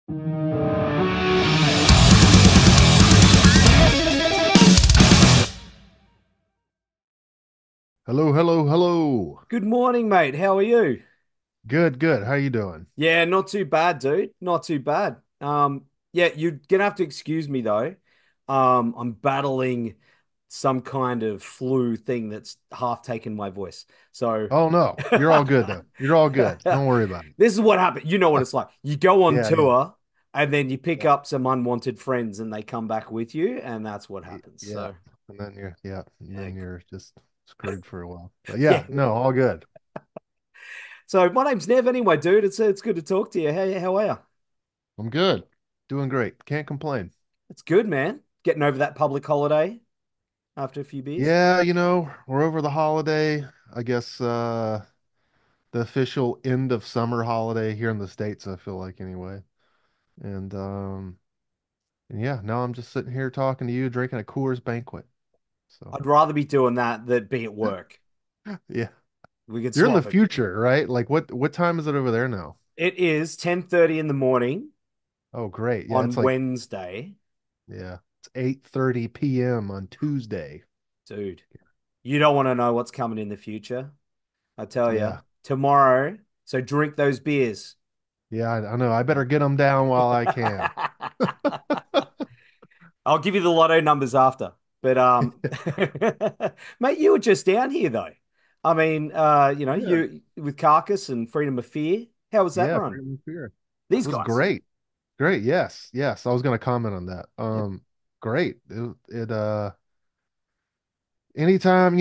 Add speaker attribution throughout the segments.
Speaker 1: Hello, hello, hello.
Speaker 2: Good morning, mate. How are you?
Speaker 1: Good, good. How you doing?
Speaker 2: Yeah, not too bad, dude. Not too bad. Yeah, you're gonna have to excuse me though. I'm battling some kind of flu thing that's half taken my voice. So
Speaker 1: Oh no, you're all good though. You're all good. Don't worry about
Speaker 2: this is what happened. You know what
Speaker 1: it.
Speaker 2: it's like. You go on
Speaker 1: Yeah, yeah,
Speaker 2: tour and then you pick
Speaker 1: yeah,
Speaker 2: up some unwanted friends and they come back with you, and that's what happens.
Speaker 1: yeah.
Speaker 2: So
Speaker 1: And
Speaker 2: yeah,
Speaker 1: then you're just screwed for a while. But
Speaker 2: yeah.
Speaker 1: yeah, no, all good.
Speaker 2: So my name's Nev anyway, dude. It's good to talk to you. Hey, how are you?
Speaker 1: I'm good. Doing great. Can't complain.
Speaker 2: It's good, man. Getting over that public holiday after a few beers.
Speaker 1: Yeah, we're over the holiday. I guess the official end of summer holiday here in the States, I feel like anyway. And and yeah, now I'm just sitting here talking to you, drinking a Coors Banquet. So
Speaker 2: I'd rather be doing that than be at work.
Speaker 1: yeah.
Speaker 2: We could
Speaker 1: You're in the
Speaker 2: swap it.
Speaker 1: future, right? Like what time is it over there now?
Speaker 2: It is 10:30 in the morning
Speaker 1: Oh, great. Yeah,
Speaker 2: on
Speaker 1: it's like
Speaker 2: Wednesday.
Speaker 1: yeah, it's 8:30 p.m. on Tuesday.
Speaker 2: Dude, you don't want to know what's coming in the future. I tell you,
Speaker 1: Yeah.
Speaker 2: tomorrow. So drink those beers.
Speaker 1: Yeah, I know. I better get them down while I can.
Speaker 2: I'll give you the lotto numbers after. But mate, you were just down here though. I mean,
Speaker 1: Yeah.
Speaker 2: you with Carcass and Freedom of Fear. How was that
Speaker 1: Yeah,
Speaker 2: run?
Speaker 1: Freedom of Fear. It
Speaker 2: These
Speaker 1: was
Speaker 2: guys.
Speaker 1: great. Great. Yes. Yes. I was going to comment on that.
Speaker 2: Yep.
Speaker 1: Great. Anytime,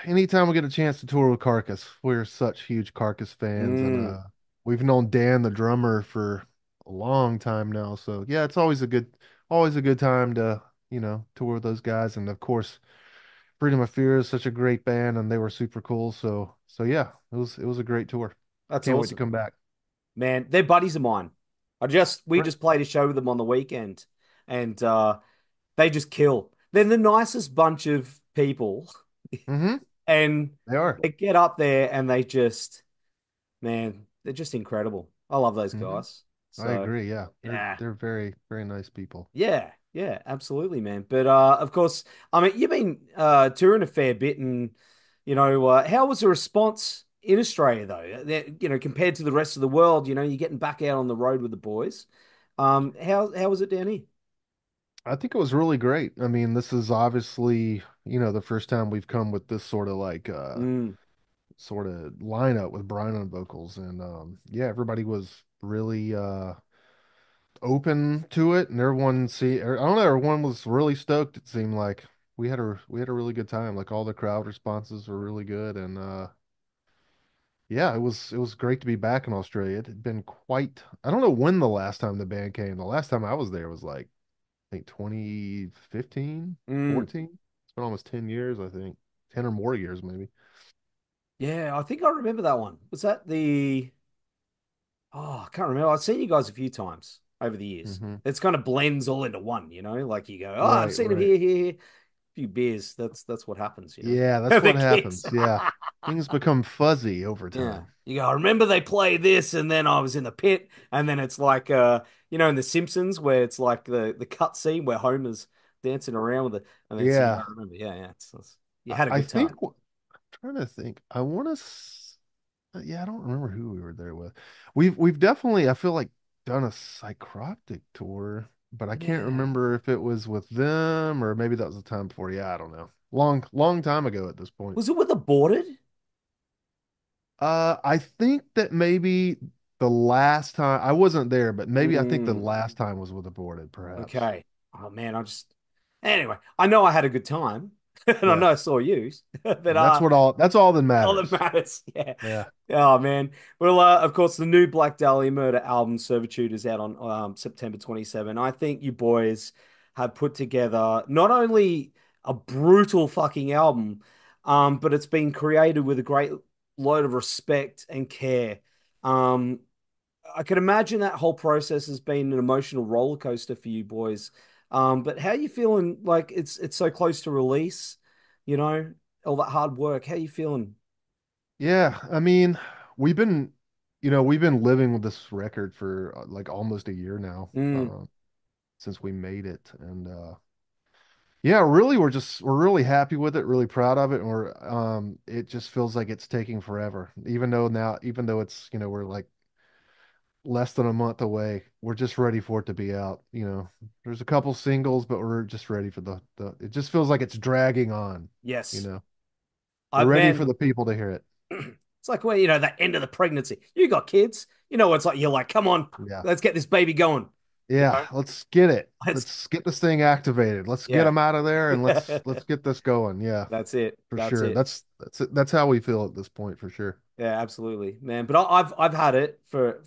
Speaker 1: anytime we get a chance to tour with Carcass, we're such huge Carcass fans and
Speaker 2: Mm,
Speaker 1: we've known Dan the drummer for a long time now. So yeah, it's always a good time to, tour with those guys. And of course, Freedom of Fear is such a great band and they were super cool. So yeah, it was a great tour.
Speaker 2: that's
Speaker 1: Can't wait to
Speaker 2: awesome.
Speaker 1: come back.
Speaker 2: Man, they're buddies of mine. We
Speaker 1: Right.
Speaker 2: just played a show with them on the weekend and they just kill. They're the nicest bunch of people
Speaker 1: Mm-hmm.
Speaker 2: and
Speaker 1: They are.
Speaker 2: they get up there and man, they're just incredible. I love those
Speaker 1: Mm-hmm.
Speaker 2: guys.
Speaker 1: I
Speaker 2: So,
Speaker 1: agree. Yeah. They're
Speaker 2: yeah.
Speaker 1: they're very, very nice people.
Speaker 2: Yeah, yeah, absolutely, man. But of course, I mean, you've been touring a fair bit, and how was the response in Australia though? Compared to the rest of the world, you're getting back out on the road with the boys. How was it down here?
Speaker 1: I think it was really great. I mean, this is obviously, the first time we've come with this
Speaker 2: Mm,
Speaker 1: sort of lineup with Brian on vocals and yeah, everybody was really open to it and I don't know, everyone was really stoked it seemed like. We had a really good time. Like all the crowd responses were really good and yeah, it was great to be back in Australia. It had been quite I don't know when the last time the band came. The last time I was there was like I think 2015,
Speaker 2: mm.
Speaker 1: 14. It's been almost 10 years, I think. 10 or more years, maybe.
Speaker 2: Yeah, I think I remember that one. Was that the? Oh, I can't remember. I've seen you guys a few times over the years.
Speaker 1: Hmm.
Speaker 2: It's kind of blends all into one, like you go, oh, I've
Speaker 1: Right,
Speaker 2: seen him
Speaker 1: right.
Speaker 2: here. Few beers. That's what happens.
Speaker 1: Yeah, that's
Speaker 2: The
Speaker 1: what
Speaker 2: kids.
Speaker 1: happens. Yeah. Things become fuzzy over
Speaker 2: Yeah.
Speaker 1: time.
Speaker 2: You go, I remember they play this, and then I was in the pit, and then it's like in The Simpsons where it's like the cut scene where Homer's dancing around with it, and then so you
Speaker 1: Yeah.
Speaker 2: don't remember. Yeah, yeah. You
Speaker 1: I,
Speaker 2: had a
Speaker 1: I
Speaker 2: good
Speaker 1: think,
Speaker 2: time.
Speaker 1: trying to think, yeah, I don't remember who we were there with. We've definitely, I feel like, done a psychotic tour, but I can't
Speaker 2: Yeah.
Speaker 1: remember if it was with them or maybe that was the time before. Yeah, I don't know. Long, long time ago at this point.
Speaker 2: Was it with Aborted?
Speaker 1: I think that maybe the last time I wasn't there, but maybe I think the
Speaker 2: Mm,
Speaker 1: last time was with Aborted, perhaps.
Speaker 2: okay. Oh man, anyway, I know I had a good time, and I
Speaker 1: Yeah,
Speaker 2: know I saw you, but
Speaker 1: and that's all that
Speaker 2: all that
Speaker 1: matters.
Speaker 2: matters. Yeah.
Speaker 1: Yeah.
Speaker 2: Oh man. Well, of course, the new Black Dahlia Murder album, Servitude, is out on September 27. I think you boys have put together not only a brutal fucking album, but it's been created with a great load of respect and care. Um, I can imagine that whole process has been an emotional roller coaster for you boys. But how you feeling? Like it's so close to release, you know, all that hard work. How you feeling?
Speaker 1: Yeah, I mean, we've been we've been living with this record for like almost a year now,
Speaker 2: Mm,
Speaker 1: since we made it. And yeah, really, we're really happy with it, really proud of it, and we're it just feels like it's taking forever. Even though it's, we're like less than a month away, we're just ready for it to be out. There's a couple singles, but we're just ready for the it just feels like it's dragging on, you
Speaker 2: yes.
Speaker 1: know. We're
Speaker 2: I
Speaker 1: ready
Speaker 2: man,
Speaker 1: for the people to hear it.
Speaker 2: it's like where the end of the pregnancy. You got kids, it's like you're like, come on,
Speaker 1: Yeah.
Speaker 2: let's get this baby going. You
Speaker 1: Yeah,
Speaker 2: know,
Speaker 1: let's get it.
Speaker 2: let's
Speaker 1: Let's get this thing activated. Let's get
Speaker 2: yeah.
Speaker 1: them out of there and let's get this going. Yeah,
Speaker 2: That's it.
Speaker 1: for
Speaker 2: That's
Speaker 1: sure.
Speaker 2: it.
Speaker 1: That's it. That's how we feel at this point for sure.
Speaker 2: Yeah, absolutely, man. But I've had it for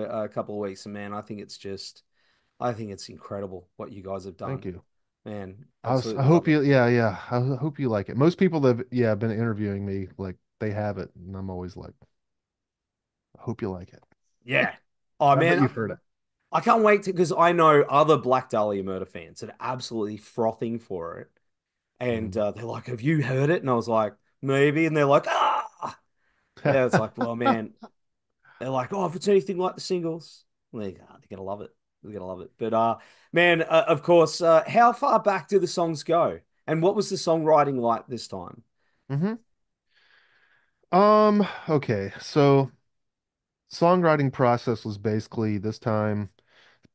Speaker 2: a couple of weeks, and man, I think it's incredible what you guys have
Speaker 1: Thank
Speaker 2: done,
Speaker 1: you.
Speaker 2: man.
Speaker 1: I
Speaker 2: Absolutely love
Speaker 1: hope
Speaker 2: it.
Speaker 1: you, yeah, yeah. I hope you like it. Most people that, yeah, been interviewing me, like they have it, and I'm always like, I hope you like it.
Speaker 2: Yeah. Oh
Speaker 1: I bet
Speaker 2: man,
Speaker 1: you've heard it.
Speaker 2: I can't wait to because I know other Black Dahlia Murder fans that are absolutely frothing for it, and
Speaker 1: Mhm.
Speaker 2: they're like, "Have you heard it?" And I was like, "Maybe," and they're like, "Ah." Yeah, it's like, well, man, they're like, oh, if it's anything like the singles, they're gonna love it. They're gonna love it. But man, of course, how far back do the songs go? And what was the songwriting like this time?
Speaker 1: hmm okay. So songwriting process was basically this time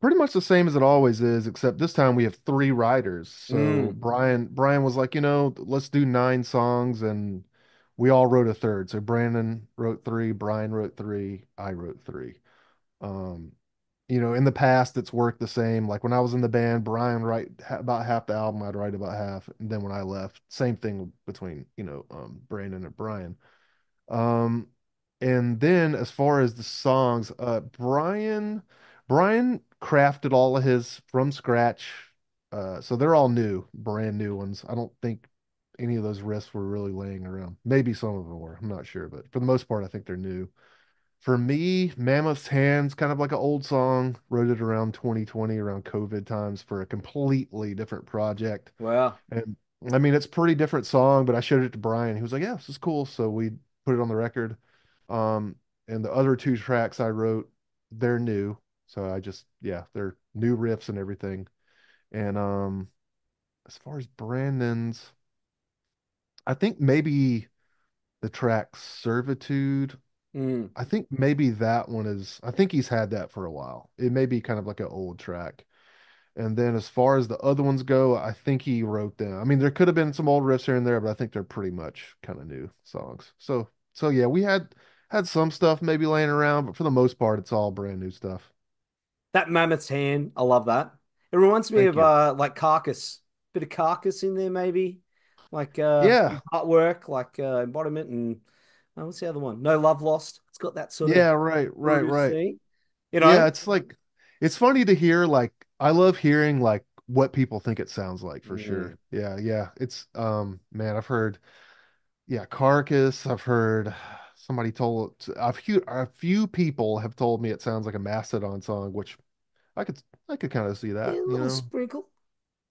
Speaker 1: pretty much the same as it always is, except this time we have three writers. So
Speaker 2: Mm,
Speaker 1: Brian was like, let's do 9 songs, and we all wrote a third. So Brandon wrote three, Brian wrote three, I wrote three. Um, in the past it's worked the same. Like when I was in the band, Brian write about half the album, I'd write about half, and then when I left, same thing between, Brandon and Brian. Um, and then as far as the songs, Brian crafted all of his from scratch. So they're all new, brand new ones. I don't think any of those riffs were really laying around. Maybe some of them were. I'm not sure, but for the most part, I think they're new. For me, Mammoth's Hands, kind of like an old song, wrote it around 2020, around COVID times for a completely different project.
Speaker 2: well,
Speaker 1: And I mean, it's a pretty different song, but I showed it to Brian. He was like, "Yeah, this is cool." So we put it on the record. Um, and the other two tracks I wrote, they're new. So yeah, they're new riffs and everything. And as far as Brandon's, I think maybe the track Servitude,
Speaker 2: mm,
Speaker 1: I think maybe that one I think he's had that for a while. It may be kind of like an old track. And then as far as the other ones go, I think he wrote them. I mean, there could have been some old riffs here and there, but I think they're pretty much kind of new songs. So yeah, we had some stuff maybe laying around, but for the most part, it's all brand new stuff.
Speaker 2: that Mammoth's Hand, I love that. It reminds me
Speaker 1: Thank
Speaker 2: of
Speaker 1: you.
Speaker 2: like Carcass, bit of Carcass in there maybe, like
Speaker 1: Yeah,
Speaker 2: artwork, like embodiment, and what's the other one? No Love Lost. It's got that sort of
Speaker 1: yeah, right, right,
Speaker 2: blues
Speaker 1: right.
Speaker 2: thing,
Speaker 1: Yeah, it's funny to hear. Like, I love hearing like what people think it sounds like for sure.
Speaker 2: Mm.
Speaker 1: Yeah, yeah. It's man, I've heard, yeah, Carcass. I've heard somebody told a few people have told me it sounds like a Mastodon song, which I could I could kind of see
Speaker 2: Yeah,
Speaker 1: that,
Speaker 2: a little sprinkle.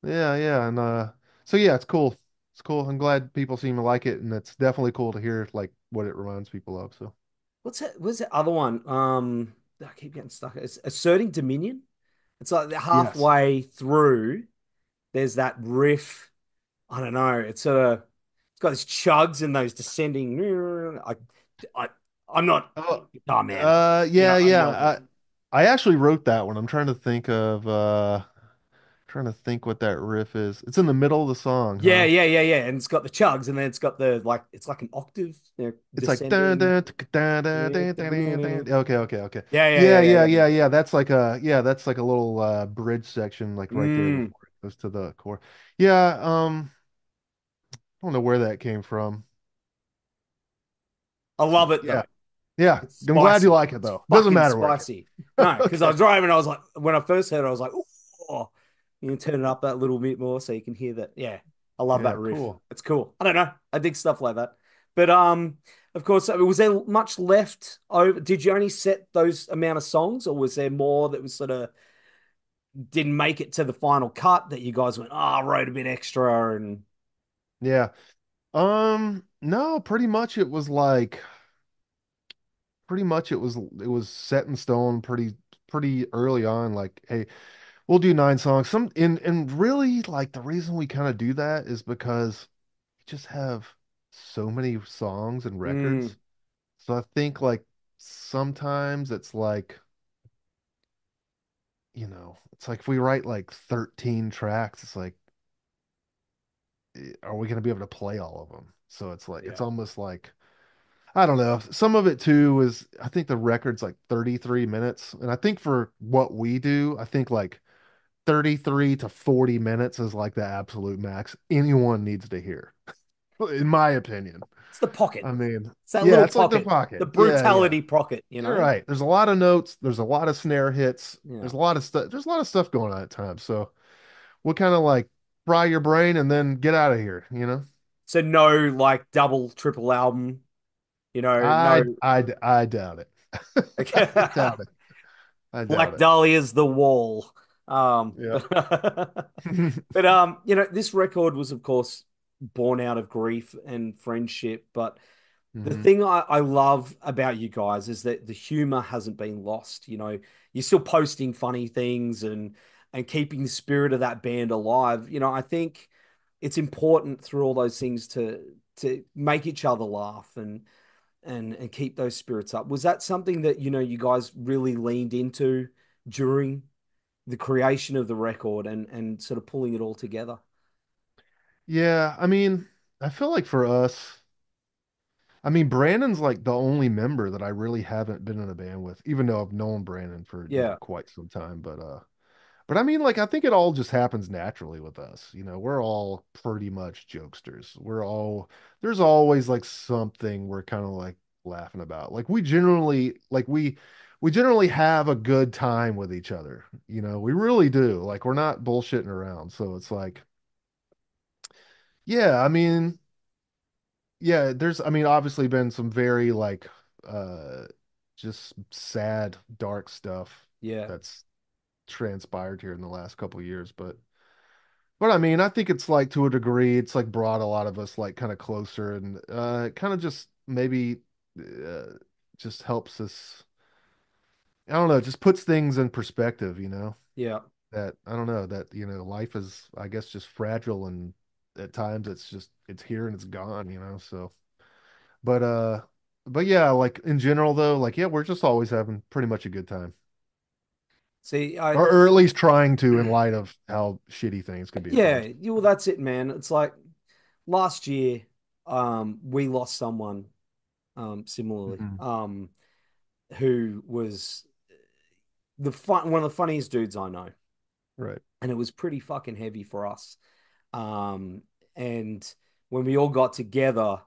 Speaker 1: Yeah, yeah, and so yeah, it's cool. It's cool. I'm glad people seem to like it, and it's definitely cool to hear like what it reminds people of. So
Speaker 2: What's that? What's that other one? I keep getting stuck. It's asserting dominion. It's like
Speaker 1: yes.
Speaker 2: halfway through. There's that riff. I don't know. It's got these chugs and those descending. I, I'm not.
Speaker 1: Oh,
Speaker 2: Oh man,
Speaker 1: yeah,
Speaker 2: I
Speaker 1: yeah.
Speaker 2: nailed it.
Speaker 1: I actually wrote that one. I'm trying to think what that riff is. It's in the middle of the song,
Speaker 2: Yeah,
Speaker 1: huh?
Speaker 2: yeah, yeah, yeah. And it's got the chugs, and then it's got the like. It's like an octave,
Speaker 1: It's like dun,
Speaker 2: descending.
Speaker 1: dun, dun, dun,
Speaker 2: Yeah,
Speaker 1: dun, dun, dun, dun. Okay, okay, okay.
Speaker 2: yeah, yeah,
Speaker 1: Yeah,
Speaker 2: yeah,
Speaker 1: yeah,
Speaker 2: yeah.
Speaker 1: yeah, yeah. That's like a little bridge section like right there
Speaker 2: Mm,
Speaker 1: before it goes to the core. Yeah, I don't know where that came from.
Speaker 2: I love it
Speaker 1: Yeah.
Speaker 2: though.
Speaker 1: Yeah.
Speaker 2: It's
Speaker 1: I'm glad you
Speaker 2: spicy.
Speaker 1: like it
Speaker 2: It's
Speaker 1: though. Doesn't
Speaker 2: fucking
Speaker 1: matter where it
Speaker 2: spicy. No,
Speaker 1: came.
Speaker 2: because I
Speaker 1: Okay.
Speaker 2: was driving, I was like, when I first heard it, I was like, oh, you can turn it up that little bit more so you can hear that. Yeah, I love
Speaker 1: Yeah,
Speaker 2: that riff.
Speaker 1: cool.
Speaker 2: It's cool. I don't know. I dig stuff like that. But of course, was there much left over? Did you only set those amount of songs, or was there more that was sort of didn't make it to the final cut that you guys went, oh, I wrote a bit extra and
Speaker 1: Yeah. No, pretty much it was like pretty much it was set in stone pretty early on. Like, hey, we'll do 9 songs. And really like the reason we kind of do that is because we just have so many songs and
Speaker 2: Mm,
Speaker 1: records. So I think like sometimes it's like, it's like if we write like 13 tracks, it's like, are we going to be able to play all of them? So it's like, it's
Speaker 2: yeah.
Speaker 1: almost like, I don't know. Some of it too is, I think the record's like 33 minutes. And I think for what we do, I think like 33 to 40 minutes is like the absolute max anyone needs to hear, in my opinion.
Speaker 2: It's the pocket.
Speaker 1: I mean,
Speaker 2: It's that
Speaker 1: yeah,
Speaker 2: little
Speaker 1: it's like the
Speaker 2: pocket, the
Speaker 1: pocket. Yeah, yeah.
Speaker 2: brutality pocket, you
Speaker 1: You're
Speaker 2: know?
Speaker 1: right. There's a lot of notes. There's a lot of snare hits.
Speaker 2: Yeah.
Speaker 1: There's a lot of stuff. There's a lot of stuff going on at times. So we'll kind of like fry your brain and then get out of here, you know?
Speaker 2: So no like double, triple album, no.
Speaker 1: I doubt it.
Speaker 2: Okay.
Speaker 1: I doubt it. I doubt
Speaker 2: Black
Speaker 1: it.
Speaker 2: Dahlia's The Wall.
Speaker 1: Yeah.
Speaker 2: But this record was, of course, born out of grief and friendship. But the
Speaker 1: hmm
Speaker 2: thing I love about you guys is that the humor hasn't been lost. You're still posting funny things and keeping the spirit of that band alive. I think it's important through all those things to make each other laugh and keep those spirits up. Was that something that you guys really leaned into during the creation of the record and sort of pulling it all together?
Speaker 1: Yeah, I mean, I feel like for us, I mean, Brandon's like the only member that I really haven't been in a band with, even though I've known Brandon for,
Speaker 2: Yeah,
Speaker 1: quite some time. But I mean, like, I think it all just happens naturally with us. We're all pretty much jokesters. There's always like something we're kind of like laughing about. Like we generally have a good time with each other. We really do. Like, we're not bullshitting around. So it's like, yeah, I mean, yeah, I mean, obviously been some very like, uh, just sad, dark stuff
Speaker 2: yeah,
Speaker 1: that's transpired here in the last couple of years, but I mean, I think it's like to a degree, it's like brought a lot of us like kind of closer and kind of just maybe uh, just helps us. I don't know, just puts things in perspective,
Speaker 2: yeah.
Speaker 1: that I don't know that, life is, I guess, just fragile and at times it's here and it's gone, so but uh but yeah, like in general though, like yeah, we're just always having pretty much a good time.
Speaker 2: See,
Speaker 1: Or at least trying to in light of how shitty things can be at
Speaker 2: yeah,
Speaker 1: times.
Speaker 2: well, that's it, man. It's like last year, we lost someone, similarly,
Speaker 1: Mhm.
Speaker 2: who was one of the funniest dudes I know,
Speaker 1: Right.
Speaker 2: and it was pretty fucking heavy for us. Um, and when we all got together,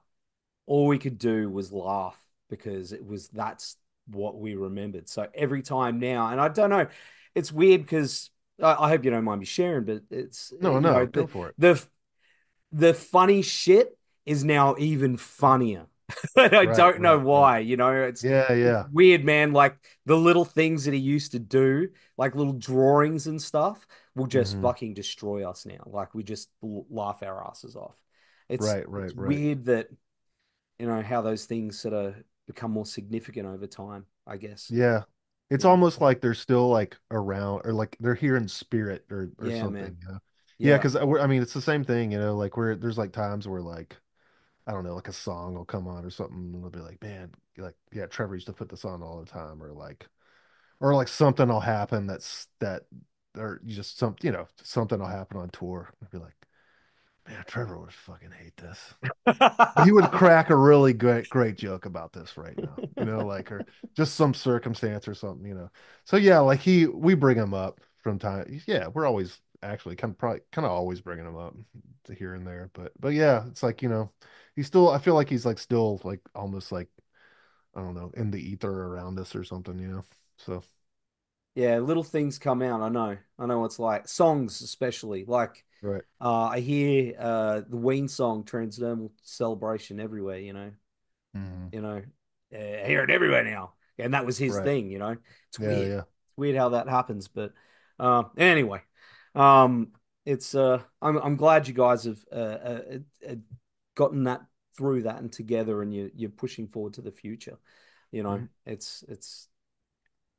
Speaker 2: all we could do was laugh because that's what we remembered. So every time now, and I don't know, it's weird because I hope you don't mind me sharing, but it's
Speaker 1: No, no, go for it.
Speaker 2: the funny shit is now even funnier. And I
Speaker 1: Right,
Speaker 2: don't know
Speaker 1: right, right.
Speaker 2: why.
Speaker 1: Yeah,
Speaker 2: It's
Speaker 1: yeah.
Speaker 2: weird, man. Like the little things that he used to do, like little drawings and stuff, will just
Speaker 1: hmm
Speaker 2: fucking destroy us now. Like we just laugh our asses off.
Speaker 1: Right,
Speaker 2: It's
Speaker 1: right, right.
Speaker 2: weird that how those things sort of become more significant over time, I guess.
Speaker 1: Yeah. It's
Speaker 2: Yeah.
Speaker 1: almost like they're still like around or like they're here in spirit or
Speaker 2: Yeah, man.
Speaker 1: something. Yeah,
Speaker 2: Yeah.
Speaker 1: because I mean it's the same thing, like there's like times where like I don't know, like a song will come on or something and they'll be like, man, like yeah, Trevor used to put this on all the time or like something will happen or you just something will happen on tour. I'll be like, man, Trevor would fucking hate this. But he would crack a really great joke about this right now, like or just some circumstance or something. So yeah, like we bring him up from time. Yeah, we're always actually kind of always bringing him up to here and there. But yeah, it's like he's still. I feel like he's like still like almost like I don't know in the ether around us or something. So
Speaker 2: Yeah, little things come out. I know. I know what it's like. Songs, especially. Like,
Speaker 1: right.
Speaker 2: I hear the Ween song Transdermal Celebration everywhere,
Speaker 1: hmm
Speaker 2: You know, I hear it everywhere now. And that was his
Speaker 1: Right.
Speaker 2: thing. It's
Speaker 1: Yeah.
Speaker 2: weird.
Speaker 1: Yeah.
Speaker 2: It's weird how that happens. But anyway, um, I'm glad you guys have gotten that through that and together and you're pushing forward to the future. You know,
Speaker 1: Mhm.
Speaker 2: it's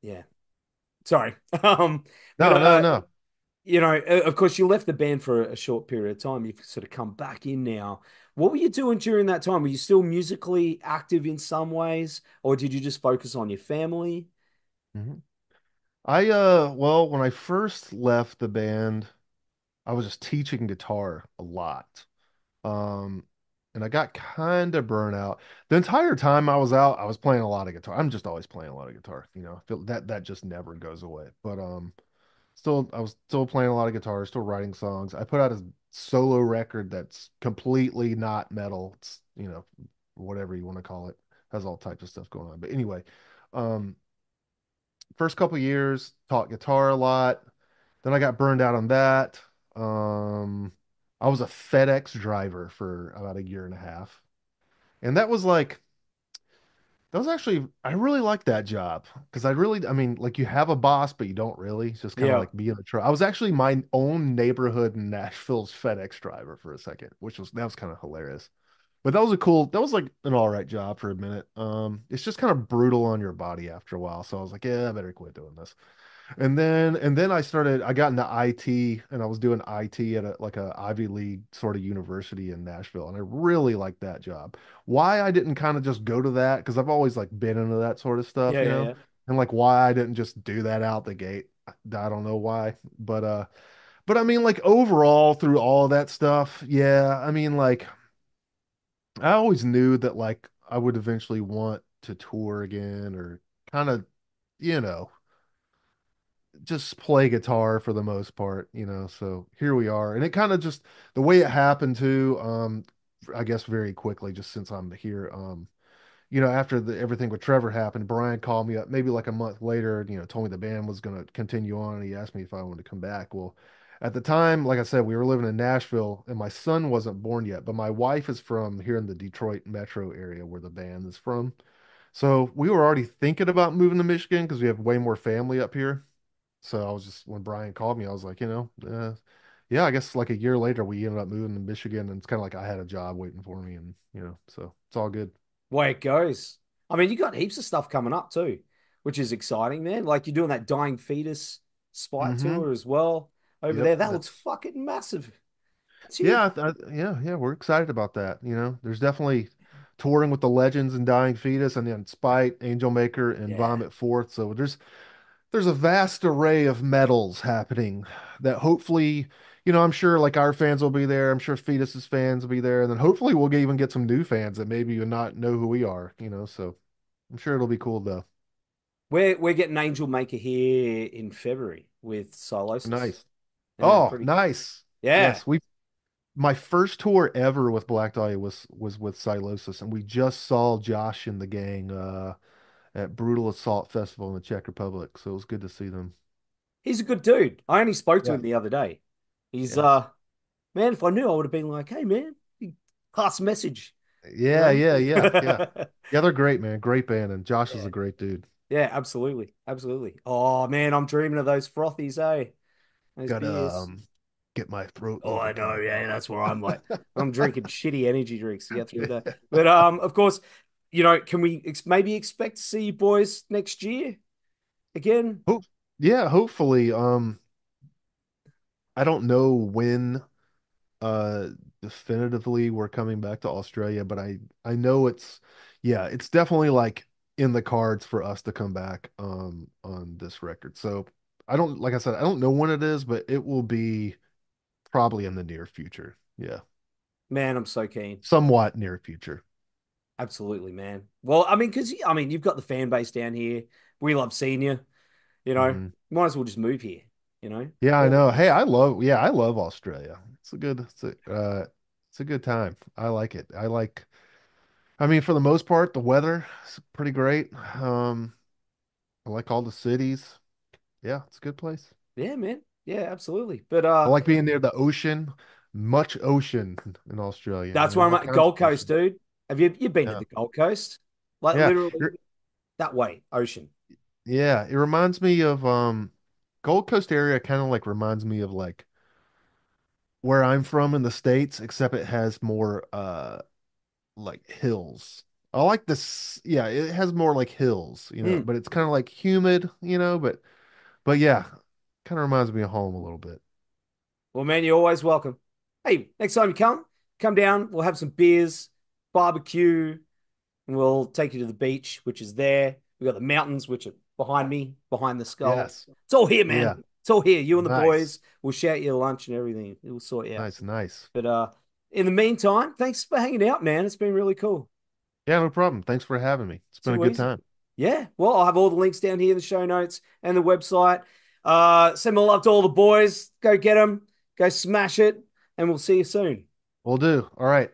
Speaker 2: yeah. Sorry. But
Speaker 1: No, no, no.
Speaker 2: of course, you left the band for a short period of time. You've sort of come back in now. What were you doing during that time? Were you still musically active in some ways, or did you just focus on your family?
Speaker 1: Mhm. Well, when I first left the band, I was just teaching guitar a lot. Um, and I got kind of burnt out. The entire time I was out, I was playing a lot of guitar. I'm just always playing a lot of guitar, I feel that just never goes away. But I was still playing a lot of guitar, still writing songs. I put out a solo record that's completely not metal. It's, whatever you want to call it. Has all types of stuff going on. But anyway, um, first couple years, taught guitar a lot. Then I got burned out on that. Um, I was a FedEx driver for about a year and a half. And that was actually, I really liked that job because I mean, like you have a boss, but you don't really. It's just kind of
Speaker 2: Yeah.
Speaker 1: like being a truck. I was actually my own neighborhood in Nashville's FedEx driver for a second, that was kind of hilarious. But that was like an all right job for a minute. It's just kind of brutal on your body after a while. So I was like, yeah, I better quit doing this. And then I got into IT and I was doing IT at like a Ivy League sort of university in Nashville. And I really liked that job. Why I didn't kind of just go to that, because I've always like been into that sort of stuff,
Speaker 2: Yeah, yeah, yeah.
Speaker 1: and like why I didn't just do that out the gate. I don't know why. But I mean like overall through all of that stuff, yeah, I mean like I always knew that like I would eventually want to tour again or kind of, you know just play guitar for the most part. So here we are. And it kind of just the way it happened too, I guess very quickly, just since I'm here. After everything with Trevor happened, Brian called me up maybe like a month later, told me the band was gonna continue on and he asked me if I wanted to come back. Well, at the time, like I said, we were living in Nashville and my son wasn't born yet, but my wife is from here in the Detroit metro area where the band is from. So we were already thinking about moving to Michigan because we have way more family up here. So I was just when Brian called me, I was like, yeah, I guess like a year later we ended up moving to Michigan, and it's kind of like I had a job waiting for me, and so it's all good.
Speaker 2: Way it goes. I mean, you got heaps of stuff coming up too, which is exciting, man. Like you're doing that Dying Fetus Spite
Speaker 1: Mm-hmm.
Speaker 2: tour as well over
Speaker 1: Yep.
Speaker 2: there. That looks
Speaker 1: That's
Speaker 2: fucking massive. That's huge.
Speaker 1: yeah, yeah. We're excited about that. There's definitely touring with the legends and Dying Fetus, and then Spite, Angel Maker, and
Speaker 2: Yeah.
Speaker 1: Vomit Forth. So there's a vast array of metals happening that hopefully, I'm sure like our fans will be there. I'm sure Fetus's fans will be there. And then hopefully we'll even get some new fans that maybe will not know who we are. So I'm sure it'll be cool though.
Speaker 2: We're getting Angel Maker here in February with Silosis.
Speaker 1: Nice.
Speaker 2: Yeah,
Speaker 1: Oh,
Speaker 2: pretty.
Speaker 1: nice.
Speaker 2: Yeah.
Speaker 1: Yes, my first tour ever with Black Dahlia was with Silosis, and we just saw Josh and the gang at Brutal Assault Festival in the Czech Republic. So it was good to see them.
Speaker 2: He's a good dude. I only spoke to
Speaker 1: Yeah.
Speaker 2: him the other day. He's
Speaker 1: Yes.
Speaker 2: man, if I knew I would have been like, hey man, pass a message, you
Speaker 1: Yeah,
Speaker 2: know?
Speaker 1: yeah, yeah, yeah. Yeah, they're great, man. Great band, and Josh is
Speaker 2: Yeah.
Speaker 1: a great dude.
Speaker 2: Yeah, absolutely. Absolutely. Oh man, I'm dreaming of those frothies, eh? Those
Speaker 1: Gotta
Speaker 2: beers.
Speaker 1: get my throat
Speaker 2: Oh, I know.
Speaker 1: lubricated,
Speaker 2: Yeah,
Speaker 1: brother.
Speaker 2: that's where I'm like, I'm drinking shitty energy drinks to get through that. But of course, can we maybe expect to see you boys next year again?
Speaker 1: Hope, yeah, hopefully. I don't know when uh definitively we're coming back to Australia, but I know yeah, it's definitely like in the cards for us to come back on this record. So I don't like I said, I don't know when it is, but it will be probably in the near future. Yeah.
Speaker 2: Man, I'm so keen.
Speaker 1: Somewhat near future.
Speaker 2: Absolutely, man. Well, I mean, because you've got the fan base down here. We love seeing you.
Speaker 1: Hmm.
Speaker 2: Might as well just move here.
Speaker 1: Yeah, I
Speaker 2: All
Speaker 1: know.
Speaker 2: of
Speaker 1: Hey,
Speaker 2: us.
Speaker 1: I love Australia. It's a good time. I like it. I mean, for the most part, the weather is pretty great. I like all the cities. Yeah, it's a good place.
Speaker 2: Yeah, man. Yeah, absolutely. But
Speaker 1: I like being near the ocean, much ocean in Australia,
Speaker 2: that's where I'm
Speaker 1: all
Speaker 2: at.
Speaker 1: kinds
Speaker 2: Gold
Speaker 1: of
Speaker 2: Coast,
Speaker 1: ocean.
Speaker 2: dude. Have you been to
Speaker 1: Yeah.
Speaker 2: the Gold Coast? Like
Speaker 1: Yeah.
Speaker 2: literally
Speaker 1: You're-
Speaker 2: that way, ocean.
Speaker 1: yeah, it reminds me of Gold Coast area kind of like reminds me of like where I'm from in the States, except it has more like hills. I like this. Yeah, it has more like hills,
Speaker 2: Mm.
Speaker 1: but it's kind of like humid, but yeah, kind of reminds me of home a little bit.
Speaker 2: Well, man, you're always welcome. Hey, next time you come down. We'll have some beers, barbecue, and we'll take you to the beach, which is there. We've got the mountains, which are behind me, behind the skull.
Speaker 1: Yes.
Speaker 2: It's all here,
Speaker 1: Yeah.
Speaker 2: man. It's all here. You and the
Speaker 1: Nice.
Speaker 2: boys will shout you lunch and everything. It will sort you out.
Speaker 1: Nice. Nice.
Speaker 2: But in the meantime, thanks for hanging out, man. It's been really cool.
Speaker 1: Yeah, no problem. Thanks for having me. It's been a
Speaker 2: Too
Speaker 1: good
Speaker 2: easy.
Speaker 1: time.
Speaker 2: Yeah. Well, I'll have all the links down here in the show notes and the website. Send my love to all the boys. Go get them. Go smash it. And we'll see you soon.
Speaker 1: Will do. All right.